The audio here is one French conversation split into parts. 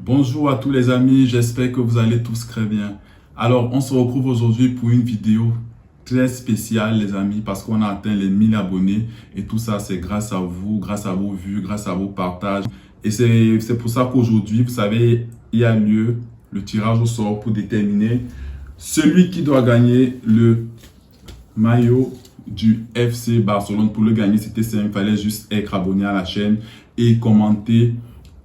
Bonjour à tous les amis, j'espère que vous allez tous très bien. Alors, on se retrouve aujourd'hui pour une vidéo très spéciale les amis parce qu'on a atteint les 1000 abonnés et tout ça c'est grâce à vous, grâce à vos vues, grâce à vos partages. Et c'est pour ça qu'aujourd'hui, vous savez, il y a lieu le tirage au sort pour déterminer celui qui doit gagner le maillot du FC Barcelone. Pour le gagner, c'était simple, il fallait juste être abonné à la chaîne et commenter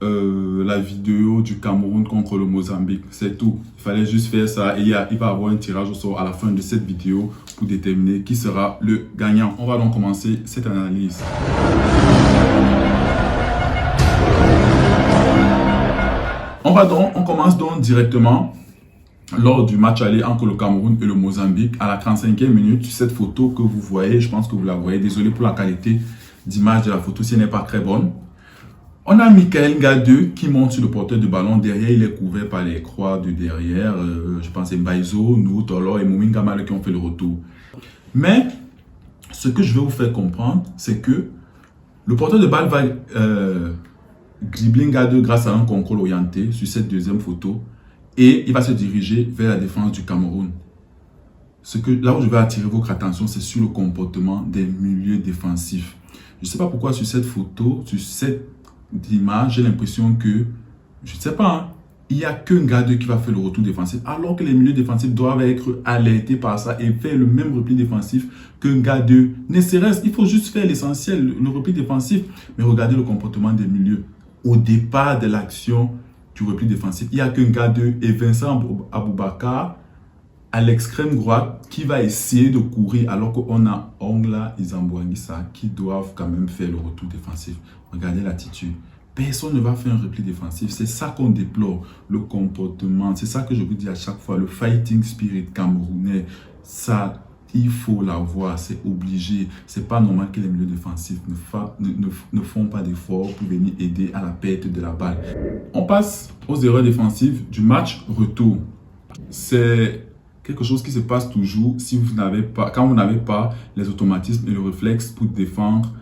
la vidéo du Cameroun contre le Mozambique. C'est tout. Il fallait juste faire ça et il va y avoir un tirage au sort à la fin de cette vidéo pour déterminer qui sera le gagnant. On va donc commencer cette analyse. On commence donc directement lors du match aller entre le Cameroun et le Mozambique à la 35e minute. Cette photo que vous voyez, je pense que vous la voyez. Désolé pour la qualité d'image de la photo si elle n'est pas très bonne. On a Michael Gadeux qui monte sur le porteur de ballon. Derrière, il est couvert par les croix de derrière. Je pense que c'est Mbaizo, Nou, Tolo et Moumine Gamale qui ont fait le retour. Mais, ce que je vais vous faire comprendre, c'est que le porteur de balle va dribbler Gadeux grâce à un contrôle orienté sur cette deuxième photo. Et il va se diriger vers la défense du Cameroun. Là où je vais attirer votre attention, c'est sur le comportement des milieux défensifs. Je ne sais pas pourquoi sur cette photo, sur cette d'image, j'ai l'impression que, je ne sais pas, hein, il n'y a qu'un Gadeux qui va faire le retour défensif, alors que les milieux défensifs doivent être alertés par ça et faire le même repli défensif qu'un Gadeux. Ne serait-ce, il faut juste faire l'essentiel, le repli défensif, mais regardez le comportement des milieux. Au départ de l'action du repli défensif, il n'y a qu'un Gadeux et Vincent Aboubakar à l'extrême droite qui va essayer de courir alors qu'on a Ongla et Zamboanguissa qui doivent quand même faire le retour défensif. Regardez l'attitude. Personne ne va faire un repli défensif. C'est ça qu'on déplore, le comportement. C'est ça que je vous dis à chaque fois, le fighting spirit camerounais. Ça, il faut l'avoir, c'est obligé. C'est pas normal que les milieux défensifs ne font pas d'efforts pour venir aider à la perte de la balle. On passe aux erreurs défensives du match retour. C'est quelque chose qui se passe toujours quand vous n'avez pas les automatismes et le réflexe pour défendre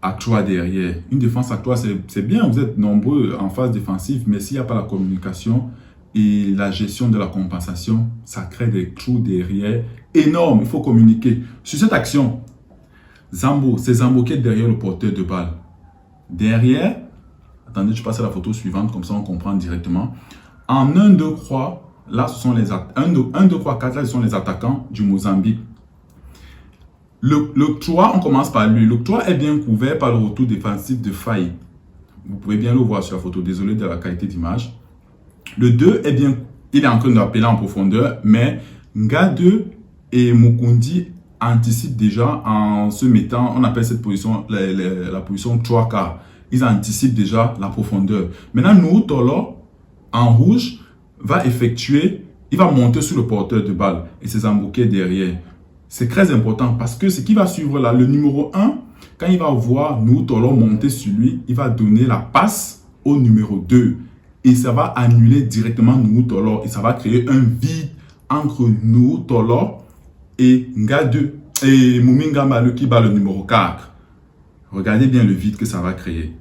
à 3 derrière. Une défense à 3, c'est bien, vous êtes nombreux en phase défensive, mais s'il n'y a pas la communication et la gestion de la compensation, ça crée des trous derrière énormes. Il faut communiquer. Sur cette action, c'est Zambo qui est derrière le porteur de balle. Derrière, attendez, je passe à la photo suivante, comme ça on comprend directement. En 1, 2, 3, là, ce sont les 1, 2, 3, 4, là, ce sont les attaquants du Mozambique. Le 3, on commence par lui. Le 3 est bien couvert par le retour défensif de Faye. Vous pouvez bien le voir sur la photo. Désolé de la qualité d'image. Le 2 est bien, il est en train d'appeler en profondeur, mais Gadeux et Mukundi anticipent déjà en se mettant, on appelle cette position la position 3 quarts. Ils anticipent déjà la profondeur. Maintenant, nous, Tolo, en rouge, il va monter sur le porteur de balle et c'est Zambouké derrière. C'est très important parce que ce qui va suivre là, le numéro 1, quand il va voir nous Tolo monter sur lui, il va donner la passe au numéro 2 et ça va annuler directement nous Tolo et ça va créer un vide entre nous Tolo et Gadeux et Moumine Malou qui bat le numéro 4. Regardez bien le vide que ça va créer.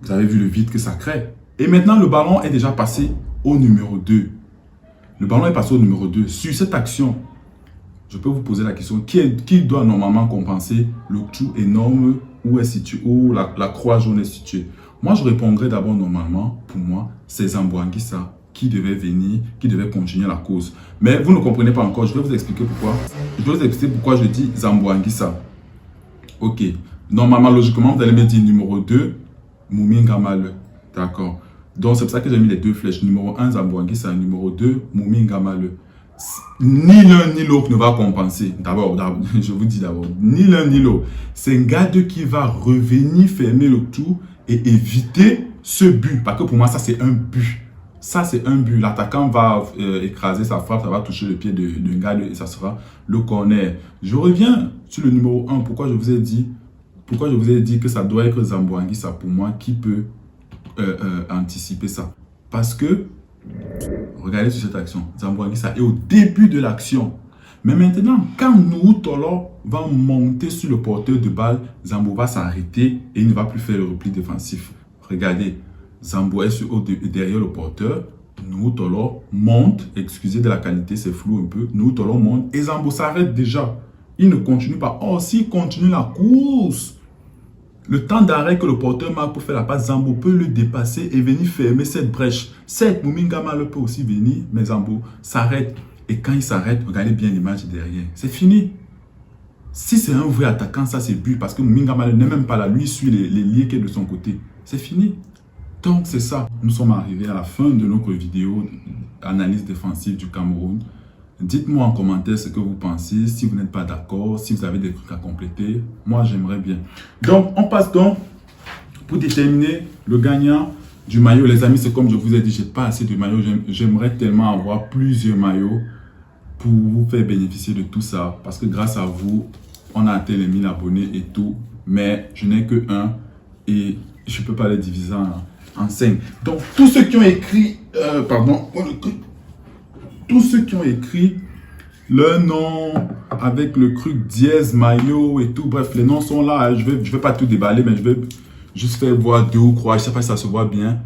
Vous avez vu le vide que ça crée. Et maintenant, le ballon est déjà passé au numéro 2. Le ballon est passé au numéro 2. Sur cette action, je peux vous poser la question, qui doit normalement compenser le trou énorme où la croix jaune est située? Moi, je répondrais d'abord normalement, pour moi, c'est Zamboanguissa qui devait venir, qui devait continuer la course. Mais vous ne comprenez pas encore, je vais vous expliquer pourquoi. Je vais vous expliquer pourquoi je dis Zamboanguissa. Ok. Normalement, logiquement, vous allez me dire numéro 2, Moumine Gamale. D'accord. Donc, c'est pour ça que j'ai mis les deux flèches. Numéro 1, Zamboanguissa. Numéro 2, Moumine Gamale. Ni l'un ni l'autre ne va compenser. D'abord, je vous dis d'abord, ni l'un ni l'autre. C'est un Gadeux qui va revenir fermer le tout et éviter ce but. Parce que pour moi, ça, c'est un but. Ça, c'est un but. L'attaquant va écraser sa frappe, ça va toucher le pied de Gadeux et ça sera le corner. Je reviens sur le numéro 1. Pourquoi je vous ai dit que ça doit être Zamboanguissa pour moi qui peut anticiper ça. Parce que, regardez sur cette action, Zamboanguissa est au début de l'action. Mais maintenant, quand nous, Tolo, va monter sur le porteur de balle, Zambo va s'arrêter et il ne va plus faire le repli défensif. Regardez, Zambo est derrière le porteur. Nous, Tolo monte. Excusez de la qualité, c'est flou un peu. Nous, Tolo monte. Et Zambo s'arrête déjà. Il ne continue pas. Oh, s'il continue la course, le temps d'arrêt que le porteur marque pour faire la passe, Zambo peut le dépasser et venir fermer cette brèche. Certes, Mumingama peut aussi venir, mais Zambo s'arrête. Et quand il s'arrête, regardez bien l'image derrière. C'est fini. Si c'est un vrai attaquant, ça c'est but. Parce que Mumingama n'est même pas là. Lui, il suit les liens qui est de son côté. C'est fini. Donc c'est ça. Nous sommes arrivés à la fin de notre vidéo analyse défensive du Cameroun. Dites-moi en commentaire ce que vous pensez, si vous n'êtes pas d'accord, si vous avez des trucs à compléter. Moi, j'aimerais bien. Donc, on passe donc pour déterminer le gagnant du maillot. Les amis, c'est comme je vous ai dit, je n'ai pas assez de maillots. J'aimerais tellement avoir plusieurs maillots pour vous faire bénéficier de tout ça. Parce que grâce à vous, on a atteint les 1000 abonnés et tout. Mais je n'ai que un et je ne peux pas les diviser en 5. Donc, tous ceux qui ont écrit... tous ceux qui ont écrit leur nom avec le truc dièse, maillot et tout, bref, les noms sont là. Je vais pas tout déballer, mais je vais juste faire voir 2 ou 3. Je sais pas si ça se voit bien.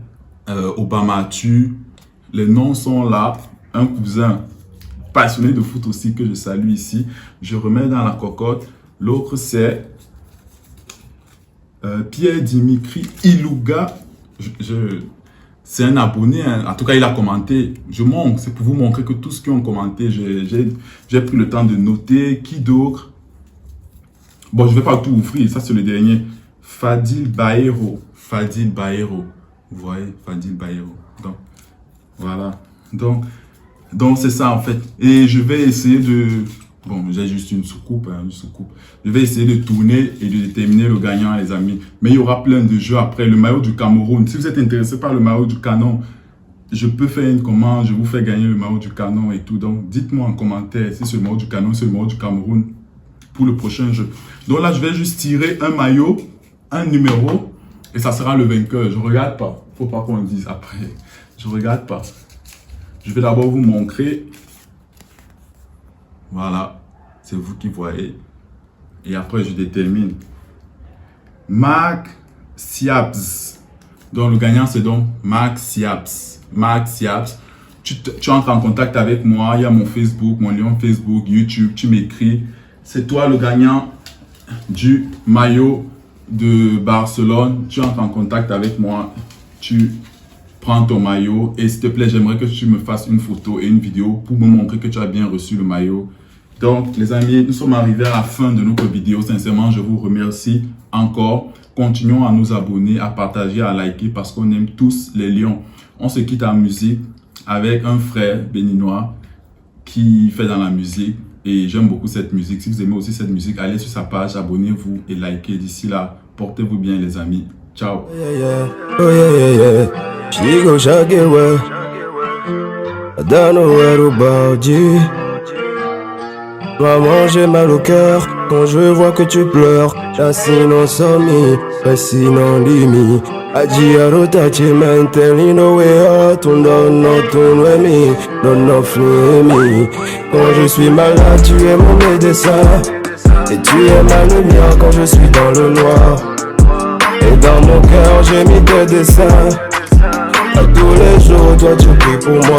Obama tu. Les noms sont là. Un cousin passionné de foot aussi que je salue ici. Je remets dans la cocotte. L'autre c'est Pierre Dimitri Ilouga. C'est un abonné, hein. En tout cas il a commenté. Je montre, c'est pour vous montrer que tous qui ont commenté, j'ai pris le temps de noter. Qui d'autre? Bon, je ne vais pas tout ouvrir, ça c'est le dernier. Fadil Baero. Fadil Baero. Vous voyez, Fadil Baero. Donc, voilà. Donc c'est ça en fait. Et je vais essayer de... Bon, j'ai juste une soucoupe, hein, une soucoupe. Je vais essayer de tourner et de déterminer le gagnant, les amis. Mais il y aura plein de jeux après. Le maillot du Cameroun. Si vous êtes intéressé par le maillot du Canon, je peux faire une commande. Je vous fais gagner le maillot du Canon et tout. Donc, dites-moi en commentaire si c'est le maillot du Canon, c'est le maillot du Cameroun pour le prochain jeu. Donc là, je vais juste tirer un maillot, un numéro, et ça sera le vainqueur. Je ne regarde pas. Faut pas qu'on le dise après. Je ne regarde pas. Je vais d'abord vous montrer. Voilà, c'est vous qui voyez. Et après, je détermine. Marc Siabs. Donc, le gagnant, c'est donc Marc Siabs. Marc Siabs. Tu entres en contact avec moi. Il y a mon Facebook, mon lien Facebook, YouTube. Tu m'écris. C'est toi le gagnant du maillot de Barcelone. Tu entres en contact avec moi. Tu prends ton maillot. Et s'il te plaît, j'aimerais que tu me fasses une photo et une vidéo pour me montrer que tu as bien reçu le maillot. Donc, les amis, nous sommes arrivés à la fin de notre vidéo. Sincèrement, je vous remercie encore. Continuons à nous abonner, à partager, à liker parce qu'on aime tous les lions. On se quitte en musique avec un frère béninois qui fait dans la musique. Et j'aime beaucoup cette musique. Si vous aimez aussi cette musique, allez sur sa page, abonnez-vous et likez. D'ici là, portez-vous bien, les amis. Ciao. Maman, j'ai mal au cœur quand je vois que tu pleures. J'assine somi, sinon limi. Adi arota ti mentally no way out, on no flemi. Quand je suis malade, tu es mon médecin. Et tu es ma lumière quand je suis dans le noir. Et dans mon cœur, j'ai mis tes dessins. À tous les jours, toi tu pries pour moi.